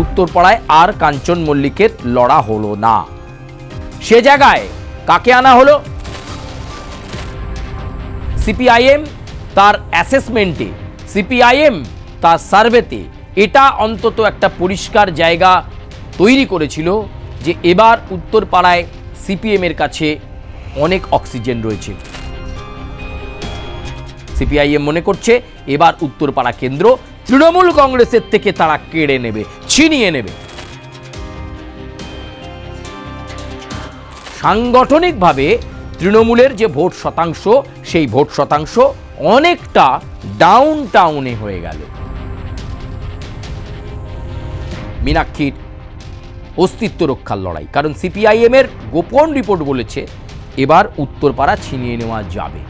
উত্তরপাড়ায় আর কাঞ্চন মল্লিকের লড়া হলো না। সে জায়গায় কাকে আনা হলো? সিপিআইএম তার অ্যাসেসমেন্টে, সিপিআইএম তার সার্ভেতে এটা অন্তত একটা পরিষ্কার জায়গা তৈরি করেছিল যে এবার উত্তরপাড়ায় সিপিএমের কাছে অনেক অক্সিজেন রয়েছে। সিপিআইএম মনে করছে এবার উত্তরপাড়া কেন্দ্র তৃণমূল কংগ্রেসের থেকে তারা কেড়ে নেবে, ছিনিয়ে নেবে। সাংগঠনিকভাবে তৃণমূলের যে ভোট শতাংশ, সেই ভোট শতাংশ অনেকটা ডাউন টাউনে হয়ে গেল। মীনাক্ষীর অস্তিত্ব রক্ষার লড়াই, কারণ সিপিআইএম এর গোপন রিপোর্ট বলেছে এবার উত্তরপাড়া ছিনিয়ে নেওয়া যাবে।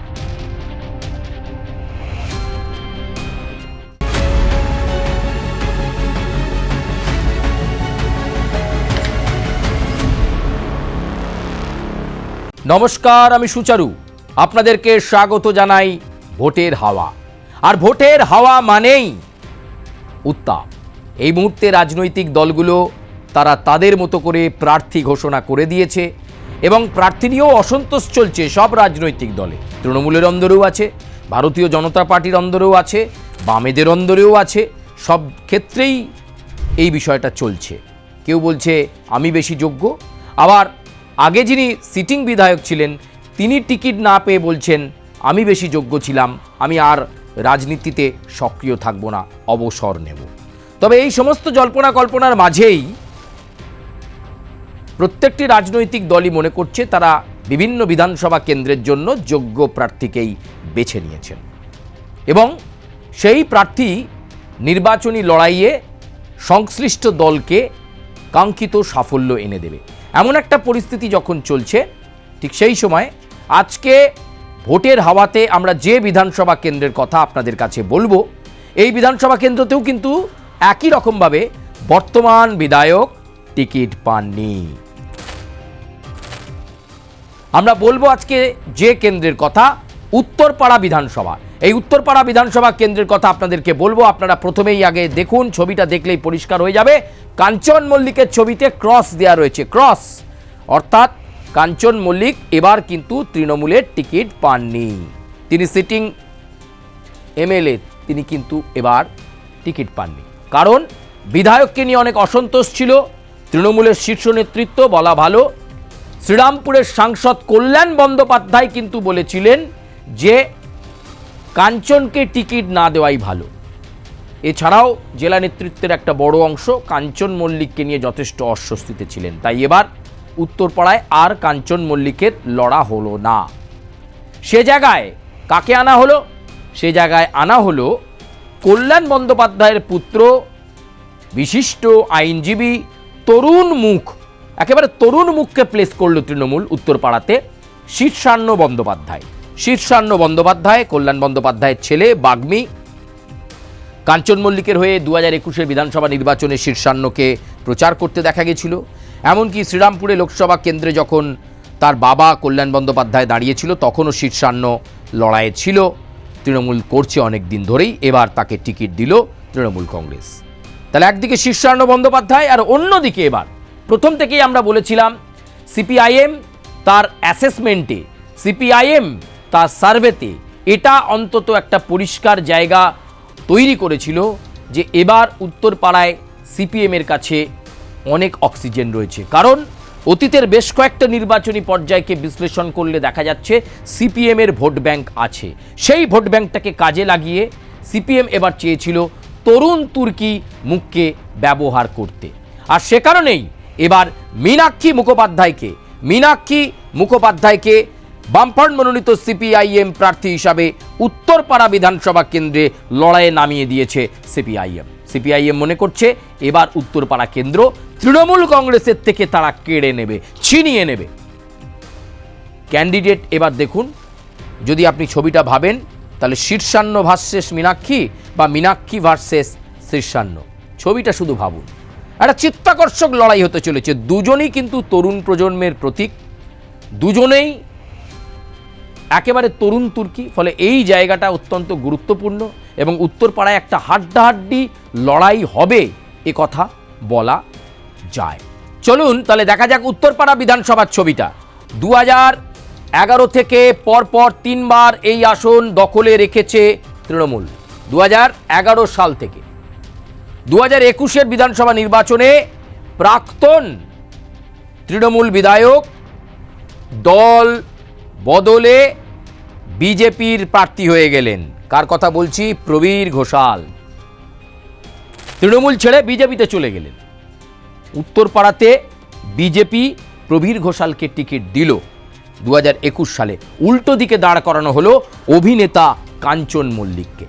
নমস্কার, আমি সুচারু, আপনাদেরকে স্বাগত জানাই ভোটের হাওয়া। আর ভোটের হাওয়া মানেই উত্তাপ। এই মুহূর্তে রাজনৈতিক দলগুলো তারা তাদের মতো করে প্রার্থী ঘোষণা করে দিয়েছে এবং প্রার্থী নিয়েও অসন্তোষ চলছে সব রাজনৈতিক দলে। তৃণমূলের অন্দরেও আছে, ভারতীয় জনতা পার্টির অন্দরেও আছে, বামেদের অন্দরেও আছে। সব ক্ষেত্রেই এই বিষয়টা চলছে। কেউ বলছে আমি বেশি যোগ্য, আবার আগে যিনি সিটিং বিধায়ক ছিলেন তিনি টিকিট না পেয়ে বলছেন আমি বেশি যোগ্য ছিলাম, আমি আর রাজনীতিতে সক্রিয় থাকব না, অবসর নেব। তবে এই সমস্ত জল্পনা কল্পনার মাঝেই প্রত্যেকটি রাজনৈতিক দলই মনে করছে তারা বিভিন্ন বিধানসভা কেন্দ্রের জন্য যোগ্য প্রার্থীকেই বেছে নিয়েছেন এবং সেই প্রার্থী নির্বাচনী লড়াইয়ে সংশ্লিষ্ট দলকে কাঙ্ক্ষিত সাফল্য এনে দেবে। এমন একটা পরিস্থিতি যখন চলছে, ঠিক সেই সময় আজকে ভোটের হাওয়াতে আমরা যে বিধানসভা কেন্দ্রের কথা আপনাদের কাছে বলবো, এই বিধানসভা কেন্দ্রতেও কিন্তু একই রকমভাবে বর্তমান বিধায়ক টিকিট পাননি। আমরা বলবো আজকে যে কেন্দ্রের কথা, উত্তরপাড়া বিধানসভা। এই উত্তরপাড়া বিধানসভা কেন্দ্রের কথা আপনাদেরকে বলবো। আপনারা প্রথমেই আগে দেখুন, ছবিটা দেখলেই পরিষ্কার হয়ে যাবে। কাঞ্চন মল্লিকের ছবিতে ক্রস দেওয়া রয়েছে, ক্রস, অর্থাৎ কাঞ্চন মল্লিক এবার কিন্তু তৃণমূলের টিকিট পাননি। তিনি সিটিং এমএলএ, তিনি কিন্তু এবার টিকিট পাননি। কারণ বিধায়ককে নিয়ে অনেক অসন্তোষ ছিল। তৃণমূলের শীর্ষ নেতৃত্ব, বলা ভালো শ্রীরামপুরের সাংসদ কল্যাণ বন্দ্যোপাধ্যায় কিন্তু বলেছিলেন যে কাঞ্চনকে টিকিট না দেওয়াই ভালো। এছাড়াও জেলা নেতৃত্বের একটা বড় অংশ কাঞ্চন মল্লিককে নিয়ে যথেষ্ট অস্বস্তিতে ছিলেন। তাই এবার উত্তরপাড়ায় আর কাঞ্চন মল্লিকের লড়া হলো না। সে জায়গায় কাকে আনা হলো? সে জায়গায় আনা হলো কল্যাণ বন্দ্যোপাধ্যায়ের পুত্র, বিশিষ্ট আইনজীবী, তরুণ মুখ, একেবারে তরুণ মুখকে প্লেস করল তৃণমূল উত্তরপাড়াতে, শীর্ষান্ন বন্দ্যোপাধ্যায়। শীর্ষান্ন বন্দ্যোপাধ্যায় কল্যাণ বন্দ্যোপাধ্যায়ের ছেলে, বাগ্মী। কাঞ্চন মল্লিকের হয়ে 2021 বিধানসভা নির্বাচনে শীর্ষান্নকে প্রচার করতে দেখা গেছিল। এমনকি শ্রীরামপুরে লোকসভা কেন্দ্রে যখন তার বাবা কল্যাণ বন্দ্যোপাধ্যায় দাঁড়িয়েছিল তখনও শীর্ষান্ন লড়াইয়ে ছিল। তৃণমূল করছে অনেক দিন ধরেই, এবার তাকে টিকিট দিল তৃণমূল কংগ্রেস। তাহলে একদিকে শীর্ষান্ন বন্দ্যোপাধ্যায়, আর অন্যদিকে এবার প্রথম থেকেই আমরা বলেছিলাম সিপিআইএম তার অ্যাসেসমেন্টে, সিপিআইএম তার সার্ভেতে এটা অন্তত একটা পরিষ্কার জায়গা তৈরি করেছিল যে এবার উত্তরপাড়ায় সিপিএমের কাছে অনেক অক্সিজেন রয়েছে। কারণ অতীতের বেশ কয়েকটা নির্বাচনী পর্যায়কে বিশ্লেষণ করলে দেখা যাচ্ছে সিপিএমের ভোট ব্যাংক আছে। সেই ভোট ব্যাংকটাকে কাজে লাগিয়ে সিপিএম এবার চেয়েছিল তরুণ তুর্কি মুখকে ব্যবহার করতে। আর সে কারণেই এবার মীনাক্ষী মুখোপাধ্যায়কে বামফ্রন্ট মনোনীত সিপিআইএম প্রার্থী হিসাবে উত্তরপাড়া বিধানসভা কেন্দ্রে লড়াইয়ে নামিয়ে দিয়েছে সিপিআইএম। সিপিআইএম মনে করছে এবার উত্তরপাড়া কেন্দ্র তৃণমূল কংগ্রেসের থেকে তারা কেড়ে নেবে, ছিনিয়ে নেবে। ক্যান্ডিডেট এবার দেখুন, যদি আপনি ছবিটা ভাবেন তাহলে শীর্ষান্ন ভার্সেস মীনাক্ষী বা মীনাক্ষী ভার্সেস শীর্ষান্ন, ছবিটা শুধু ভাবুন। একটা চিত্তাকর্ষক লড়াই হতে চলেছে। দুজনেই কিন্তু তরুণ প্রজন্মের প্রতীক, দুজনেই একেবারে তরুণ তুর্কি। ফলে এই জায়গাটা অত্যন্ত গুরুত্বপূর্ণ এবং উত্তরপাড়ায় একটা হাড্ডাহাড্ডি লড়াই হবে এ কথা বলা যায়। চলুন তাহলে দেখা যাক উত্তরপাড়া বিধানসভার ছবিটা। 2011 থেকে পরপর 3বার এই আসন দখলে রেখেছে তৃণমূল। 2011 সাল থেকে 2021 বিধানসভা নির্বাচনে প্রাক্তন তৃণমূল বিধায়ক দল বদলে বিজেপির প্রার্থী হয়ে গেলেন। কার কথা বলছি? প্রবীর ঘোষাল। তৃণমূল ছেড়ে বিজেপিতে চলে গেলেন। উত্তরপাড়াতে বিজেপি প্রবীর ঘোষালকে টিকিট দিল 2021 সালে। উল্টো দিকে দাঁড় করানো হলো অভিনেতা কাঞ্চন মল্লিককে।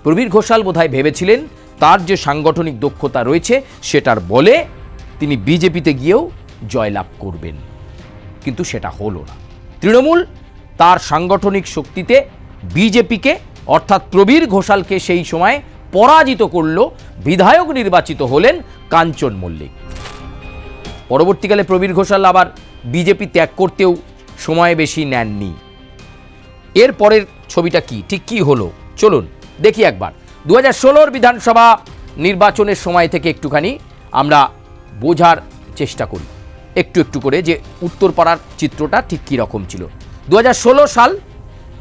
প্রবীর ঘোষাল বোধহয় ভেবেছিলেন তার যে সাংগঠনিক দক্ষতা রয়েছে সেটার বলে তিনি বিজেপিতে গিয়েও জয়লাভ করবেন, কিন্তু সেটা হলো না। তৃণমূল তার সাংগঠনিক শক্তিতে বিজেপিকে অর্থাৎ প্রবীর ঘোষালকে সেই সময় পরাজিত করল। বিধায়ক নির্বাচিত হলেন কাঞ্চন মল্লিক। পরবর্তীকালে প্রবীর ঘোষাল আবার বিজেপি ত্যাগ করতেও সময় বেশি নেননি। এর পরের ছবিটা কি, ঠিক কি হলো চলুন দেখি একবার। 2016 বিধানসভা নির্বাচনের সময় থেকে একটুখানি আমরা বোঝার চেষ্টা করি একটু একটু করে যে উত্তরপাড়ার চিত্রটা ঠিক কী রকম ছিল। 2016 সাল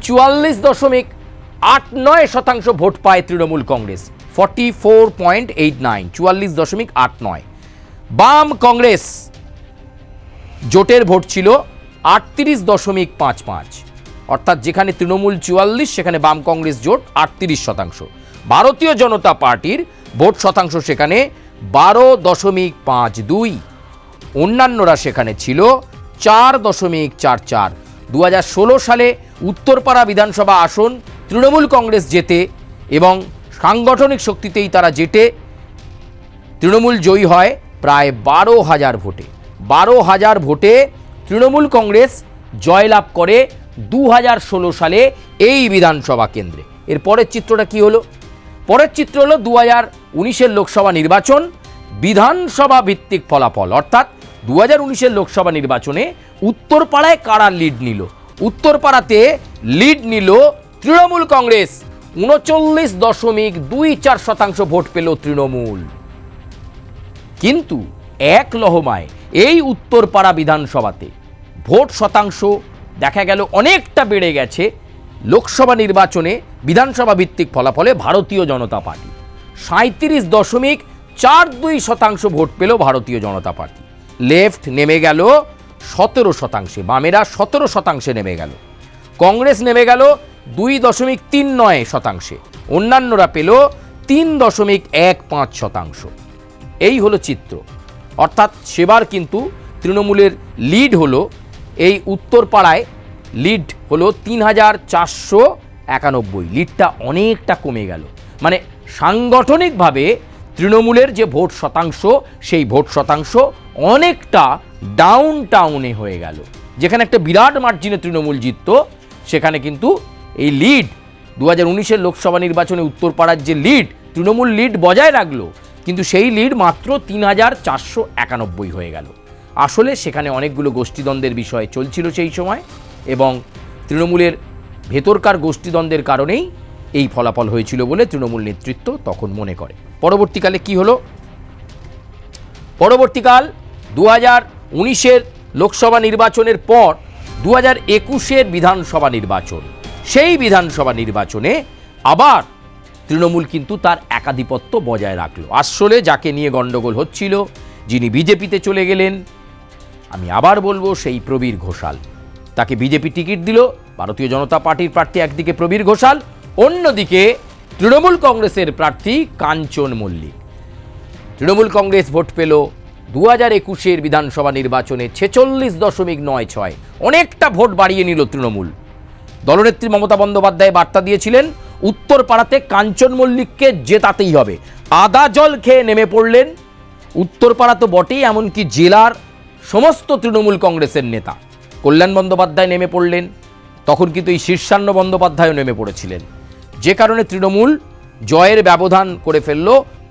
44.89% ভোট পায় তৃণমূল কংগ্রেস, 44.89, 44.89। বাম কংগ্রেস জোটের ভোট ছিল 38.55, অর্থাৎ যেখানে তৃণমূল 44 সেখানে বাম কংগ্রেস জোট 38%। ভারতীয় জনতা পার্টির ভোট শতাংশ সেখানে 12.52, অন্যান্যরা সেখানে ছিল 4.44। 2016 সালে উত্তরপাড়া বিধানসভা আসন তৃণমূল কংগ্রেস জেতে এবং সাংগঠনিক শক্তিতেই তারা জেতে তৃণমূল জয়ী হয় প্রায় 12,000 ভোটে। 12,000 ভোটে তৃণমূল কংগ্রেস জয়লাভ করে 2016 সালে এই বিধানসভা কেন্দ্রে। এর পরের চিত্রটা কি হলো? পরের চিত্র হলো 2019 লোকসভা নির্বাচন বিধানসভা ভিত্তিক ফলাফল, অর্থাৎ 2019 লোকসভা নির্বাচনে উত্তরপাড়ায় কারা লিড নিল? উত্তরপাড়াতে লিড নিল তৃণমূল কংগ্রেস, 39.24% ভোট পেল তৃণমূল। কিন্তু এক লহমায় এই উত্তরপাড়া বিধানসভাতে ভোট শতাংশ দেখা গেল অনেকটা বেড়ে গেছে। লোকসভা নির্বাচনে বিধানসভা ভিত্তিক ফলাফলে ভারতীয় জনতা পার্টি 37.42% ভোট পেল ভারতীয় জনতা পার্টি। লেফট নেমে গেল 17%, বামেরা 17% নেমে গেল। কংগ্রেস নেমে গেল 2.39%, অন্যান্যরা পেল 3.15%। এই হলো চিত্র, অর্থাৎ সেবার কিন্তু তৃণমূলের লিড হলো এই উত্তরপাড়ায় লিড হলো 3,491, লিডটা অনেকটা কমে গেল। মানে সাংগঠনিকভাবে তৃণমূলের যে ভোট শতাংশ সেই ভোট শতাংশ অনেকটা ডাউন টাউনে হয়ে গেল। যেখানে একটা বিরাট মার্জিনে তৃণমূল জিতত সেখানে কিন্তু এই লিড 2019 লোকসভা নির্বাচনে উত্তরপাড়ার যে লিড তৃণমূল লিড বজায় রাখলো, কিন্তু সেই লিড মাত্র 3,491 হয়ে গেল। আসলে সেখানে অনেকগুলো গোষ্ঠীদ্বন্দ্বের বিষয় চলছিল সেই সময় এবং তৃণমূলের ভেতরকার গোষ্ঠীদ্বন্দ্বের কারণেই এই ফলাফল হয়েছিল বলে তৃণমূল নেতৃত্ব তখন মনে করে। পরবর্তীকালে কি হলো? পরবর্তীকাল 2019 লোকসভা নির্বাচনের পর 2021 বিধানসভা নির্বাচন, সেই বিধানসভা নির্বাচনে আবার তৃণমূল কিন্তু তার একাধিপত্য বজায় রাখলো। আসলে যাকে নিয়ে গণ্ডগোল হচ্ছিল, যিনি বিজেপিতে চলে গেলেন, আমি আবার বলবো সেই প্রবীর ঘোষাল। তাকে বিজেপি টিকিট দিল। ভারতীয় জনতা পার্টির প্রার্থী একদিকে প্রবীর ঘোষাল, অন্যদিকে তৃণমূল কংগ্রেসের প্রার্থী কাঞ্চন মল্লিক। তৃণমূল কংগ্রেস ভোট পেল 2021 বিধানসভা নির্বাচনে 46.96, অনেকটা ভোট বাড়িয়ে নিল তৃণমূল। দলনেত্রী মমতা বন্দ্যোপাধ্যায় বার্তা দিয়েছিলেন উত্তরপাড়াতে কাঞ্চন মল্লিককে জেতাতেই হবে। আদা জল খেয়ে নেমে পড়লেন উত্তরপাড়া তো বটেই, এমনকি জেলার সমস্ত তৃণমূল কংগ্রেসের নেতা। কল্যাণ বন্দ্যোপাধ্যায় নেমে পড়লেন, তখন কিন্তু এই শীর্ষান্ন বন্দ্যোপাধ্যায়ও নেমে পড়েছিলেন, যে কারণে তৃণমূল জয়ের ব্যবধান করে ফেলল।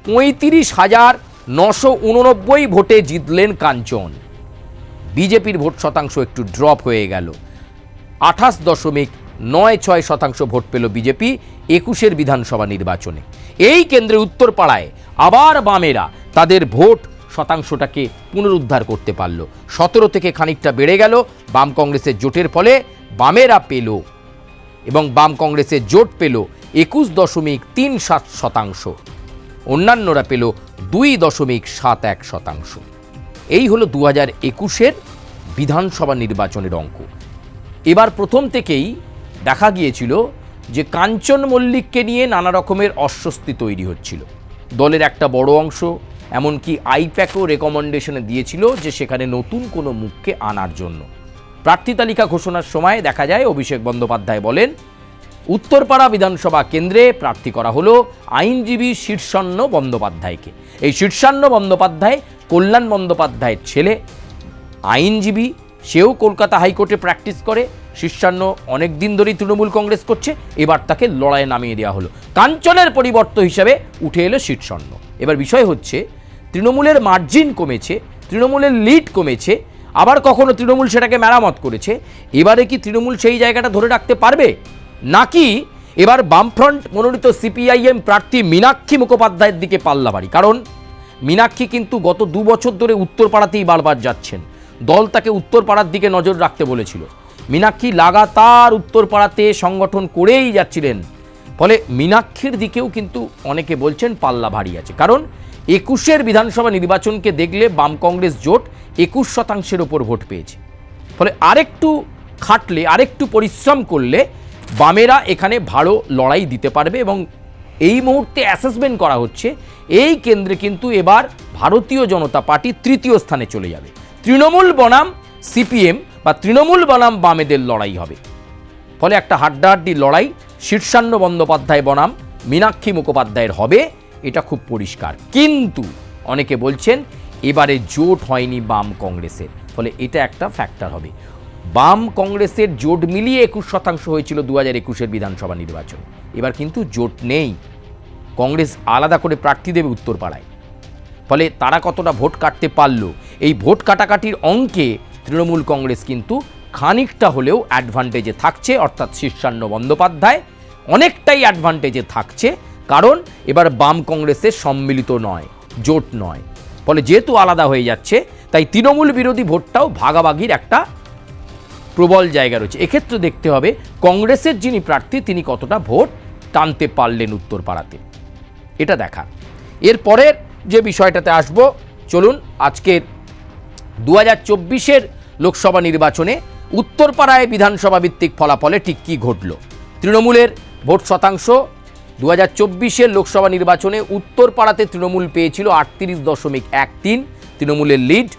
35,989 ভোটে জিতলেন কাঞ্চন। বিজেপির ভোট শতাংশ একটু ড্রপ হয়ে গেল, 28.96% ভোট পেল বিজেপি 21 বিধানসভা নির্বাচনে। এই কেন্দ্রে উত্তরপাড়ায় আবার বামেরা তাদের ভোট শতাংশটাকে পুনরুদ্ধার করতে পারল। 17 থেকে খানিকটা বেড়ে গেল বাম কংগ্রেসের জোটের ফলে। বামেরা পেল এবং বাম কংগ্রেসের জোট পেল 21.37%, অন্যান্যরা পেল 2.71%। এই হলো 2021-এর বিধানসভা নির্বাচনের অঙ্ক। এবার প্রথম থেকেই দেখা গিয়েছিল যে কাঞ্চন মল্লিককে নিয়ে নানা রকমের অস্বস্তি তৈরি হচ্ছিল। দলের একটা বড় অংশ এমনকি আইপ্যাকও রেকমেন্ডেশনে দিয়েছিল যে সেখানে নতুন কোনো মুখকে আনার জন্য। প্রার্থী তালিকা ঘোষণার সময় দেখা যায় অভিষেক বন্দ্যোপাধ্যায় বলেন, উত্তরপাড়া বিধানসভা কেন্দ্রে প্রার্থী করা হলো আইনজীবী শীর্ষান্ন বন্দ্যোপাধ্যায়কে। এই শীর্ষান্ন বন্দ্যোপাধ্যায় কল্যাণ বন্দ্যোপাধ্যায়ের ছেলে, আইনজীবী, সেও কলকাতা হাইকোর্টে প্র্যাকটিস করে। শীর্ষান্ন অনেক দিন ধরেই তৃণমূল কংগ্রেস করছে, এবার তাকে লড়াইয়ে নামিয়ে দেওয়া হলো। কাঞ্চনের পরিবর্তন হিসাবে উঠে এলো শীর্ষান্ন। এবার বিষয় হচ্ছে তৃণমূলের মার্জিন কমেছে, তৃণমূলের লিড কমেছে, আবার কখনো তৃণমূল সেটাকে মেরামত করেছে। এবারে কি তৃণমূল সেই জায়গাটা ধরে রাখতে পারবে, নাকি এবার বামফ্রন্ট মনোনীত সিপিআইএম প্রার্থী মীনাক্ষী মুখোপাধ্যায়ের দিকে পাল্লা ভারী? কারণ মীনাক্ষী কিন্তু গত 2 বছর ধরে উত্তরপাড়াতেই বারবার যাচ্ছেন। দল তাকে উত্তরপাড়ার দিকে নজর রাখতে বলেছিল। মীনাক্ষী লাগাতার উত্তরপাড়াতে সংগঠন করেই যাচ্ছিলেন। ফলে মীনাক্ষীর দিকেও কিন্তু অনেকে বলছেন পাল্লা ভারী আছে। কারণ 21-এর বিধানসভা নির্বাচনকে দেখলে বাম কংগ্রেস জোট 21% ওপর ভোট পেয়েছে। ফলে আরেকটু খাটলে, আরেকটু পরিশ্রম করলে বামেরা এখানে ভালো লড়াই দিতে পারবে। এবং এই মুহূর্তে অ্যাসেসমেন্ট করা হচ্ছে এই কেন্দ্রে কিন্তু এবার ভারতীয় জনতা পার্টি 3য় স্থানে চলে যাবে। তৃণমূল বনাম সিপিএম বা তৃণমূল বনাম বামেদের লড়াই হবে। ফলে একটা হাড্ডাহাড্ডি লড়াই শীর্ষান্ন বন্দ্যোপাধ্যায় বনাম মীনাক্ষী মুখোপাধ্যায়ের হবে, এটা খুব পরিষ্কার। কিন্তু অনেকে বলছেন এবারে জোট হয়নি বাম কংগ্রেসের, ফলে এটা একটা ফ্যাক্টর হবে। বাম কংগ্রেসের জোট মিলিয়ে 21% হয়েছিল 2021-এর বিধানসভা নির্বাচন। এবার কিন্তু জোট নেই, কংগ্রেস আলাদা করে প্রার্থী দেবে উত্তরপাড়ায়। ফলে তারা কতটা ভোট কাটতে পারল, এই ভোট কাটাকাটির অঙ্কে তৃণমূল কংগ্রেস কিন্তু খানিকটা হলেও অ্যাডভান্টেজে থাকছে, অর্থাৎ শীর্ষান্ন বন্দ্যোপাধ্যায় অনেকটাই অ্যাডভান্টেজে থাকছে। কারণ এবার বাম কংগ্রেসের সম্মিলিত নয়, জোট নয়। ফলে যেহেতু আলাদা হয়ে যাচ্ছে, তাই তৃণমূল বিরোধী ভোটটাও ভাগাভাগির একটা প্রবল জায়গা রয়েছে। এক্ষেত্রে দেখতে হবে কংগ্রেসের যিনি প্রার্থী তিনি কতটা ভোট টানতে পারলেন উত্তরপাড়াতে, এটা দেখা। এরপরের যে বিষয়টাতে আসবো, চলুন আজকের 2024-এর লোকসভা নির্বাচনে উত্তরপাড়ায় বিধানসভা ভিত্তিক ফলাফলে ঠিক কী ঘটল। তৃণমূলের ভোট শতাংশ 2024-এর লোকসভা নির্বাচনে উত্তরপাড়াতে তৃণমূল পেয়েছিল 38.13, তৃণমূলের লিড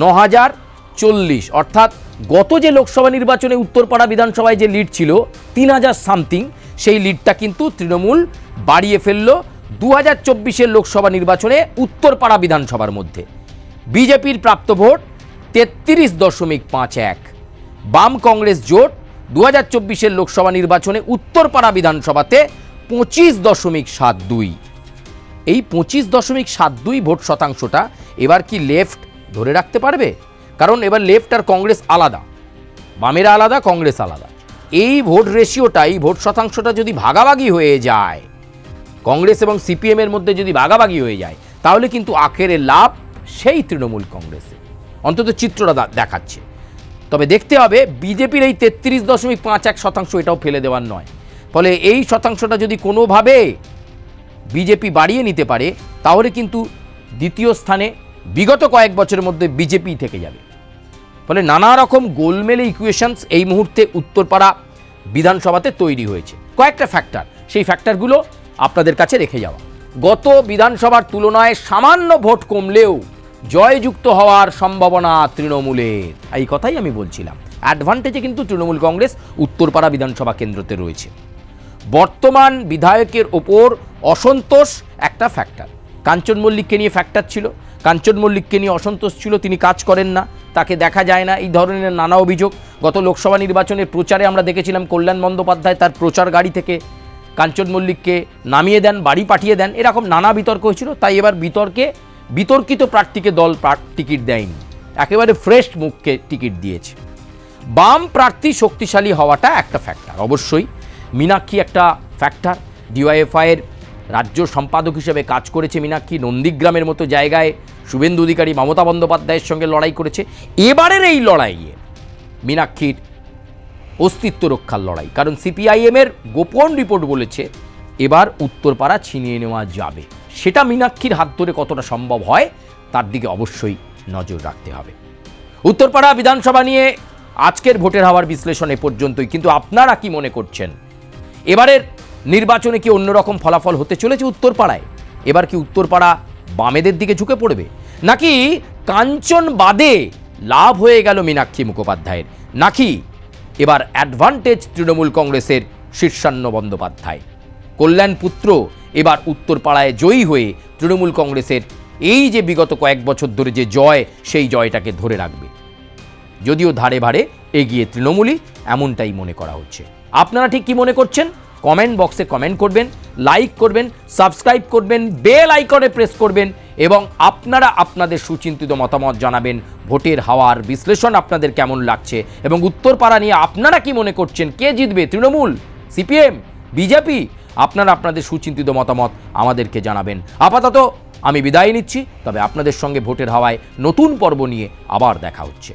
9040। অর্থাৎ গত যে লোকসভা নির্বাচনে উত্তরপাড়া বিধানসভায় যে লিড ছিল 3000 সামথিং, সেই লিডটা কিন্তু তৃণমূল বাড়িয়ে ফেলল 2024-এর লোকসভা নির্বাচনে উত্তরপাড়া বিধানসভার মধ্যে। বিজেপির প্রাপ্ত ভোট 33.51। বাম কংগ্রেস জোট 2024-এর লোকসভা নির্বাচনে উত্তরপাড়া বিধানসভাতে 25.72। এই 25.72 ভোট শতাংশটা এবার কি লেফট ধরে রাখতে পারবে? কারণ এবার লেফট আর কংগ্রেস আলাদা, বামেরা আলাদা, কংগ্রেস আলাদা। এই ভোট রেশিওটা, এই ভোট শতাংশটা যদি ভাগাভাগি হয়ে যায়, কংগ্রেস এবং সিপিএমের মধ্যে যদি ভাগাভাগি হয়ে যায়, তাহলে কিন্তু আখেরে লাভ সেই তৃণমূল কংগ্রেসে, অন্তত চিত্রটা দেখাচ্ছে। তবে দেখতে হবে বিজেপির এই 33.51% এটাও ফেলে দেওয়ার নয়। ফলে এই শতাংশটা যদি কোনোভাবে বিজেপি বাড়িয়ে নিতে পারে, তাহলে কিন্তু দ্বিতীয় স্থানে বিগত কয়েক বছরের মধ্যে বিজেপি থেকে যাবে। ফলে নানা রকম গোলমেলে ইকুয়েশনস এই মুহূর্তে উত্তরপাড়া বিধানসভাতে তৈরি হয়েছে। কয়েকটা ফ্যাক্টর, সেই ফ্যাক্টরগুলো আপনাদের কাছে রেখে যাওয়া। গত বিধানসভার তুলনায় সামান্য ভোট কমলেও জয়যুক্ত হওয়ার সম্ভাবনা তৃণমূলের, এই কথাই আমি বলছিলাম। অ্যাডভান্টেজে কিন্তু তৃণমূল কংগ্রেস উত্তরপাড়া বিধানসভা কেন্দ্রতে রয়েছে। বর্তমান বিধায়কের ওপর অসন্তোষ একটা ফ্যাক্টর। কাঞ্চন মল্লিককে নিয়ে ফ্যাক্টর ছিল, কাঞ্চন মল্লিককে নিয়ে অসন্তোষ ছিল, তিনি কাজ করেন না, তাকে দেখা যায় না, এই ধরনের নানা অভিযোগ। গত লোকসভা নির্বাচনের প্রচারে আমরা দেখেছিলাম কল্যাণ বন্দ্যোপাধ্যায় তার প্রচার গাড়ি থেকে কাঞ্চন মল্লিককে নামিয়ে দেন, বাড়ি পাঠিয়ে দেন, এরকম নানা বিতর্ক হয়েছিল। তাই এবার বিতর্কিত প্রার্থীকে দল টিকিট দেয়নি, একেবারে ফ্রেশ মুখকে টিকিট দিয়েছে। বাম প্রার্থী শক্তিশালী হওয়াটা একটা ফ্যাক্টর, অবশ্যই। মীনাক্ষী একটা ফ্যাক্টর, ডিওয়াইএফআইয়ের রাজ্য সম্পাদক হিসেবে কাজ করেছে মীনাক্ষী, নন্দীগ্রামের মতো জায়গায় শুভেন্দু অধিকারী মমতা বন্দ্যোপাধ্যায়ের সঙ্গে লড়াই করেছে। এবারের এই লড়াইয়ে মীনাক্ষীর অস্তিত্ব রক্ষার লড়াই, কারণ সিপিআইএমের গোপন রিপোর্ট বলেছে এবার উত্তরপাড়া ছিনিয়ে নেওয়া যাবে। সেটা মীনাক্ষীর হাত ধরে কতটা সম্ভব হয় তার দিকে অবশ্যই নজর রাখতে হবে। উত্তরপাড়া বিধানসভা নিয়ে আজকের ভোটের হাওয়ার বিশ্লেষণ এ পর্যন্তই, কিন্তু আপনারা কি মনে করছেন এবারের নির্বাচনে কি অন্যরকম ফলাফল হতে চলেছে উত্তরপাড়ায়? এবার কি উত্তরপাড়া বামেদের দিকে ঝুঁকে পড়বে, নাকি কাঞ্চন বাদে লাভ হয়ে গেল মীনাক্ষী মুখোপাধ্যায়ের, নাকি এবার অ্যাডভান্টেজ তৃণমূল কংগ্রেসের শীর্ষান্ন বন্দ্যোপাধ্যায়? কল্যাণ পুত্র এবার উত্তরপাড়ায় জয়ী হয়ে তৃণমূল কংগ্রেসের এই যে বিগত কয়েক বছর ধরে যে জয়, সেই জয়টাকে ধরে রাখবে। যদিও ধারে ভারে এগিয়ে তৃণমূলই, এমনটাই মনে করা হচ্ছে। আপনারা ঠিক কি মনে করছেন? কমেন্ট বক্সে কমেন্ট করবেন, লাইক করবেন, সাবস্ক্রাইব করবেন, বেল আইকনে প্রেস করবেন এবং আপনারা আপনাদের সুচিন্তিত মতামত জানাবেন। ভোটের হাওয়ার বিশ্লেষণ আপনাদের কেমন লাগছে এবং উত্তরপাড়া নিয়ে আপনারা কি মনে করছেন? কে জিতবে, তৃণমূল, সিপিএম, বিজেপি? আপনারা আপনাদের সুচিন্তিত মতামত আমাদেরকে জানাবেন। আপাতত আমি বিদায় নিচ্ছি, তবে আপনাদের সঙ্গে ভোটের হাওয়ায় নতুন পর্ব নিয়ে আবার দেখা হচ্ছে।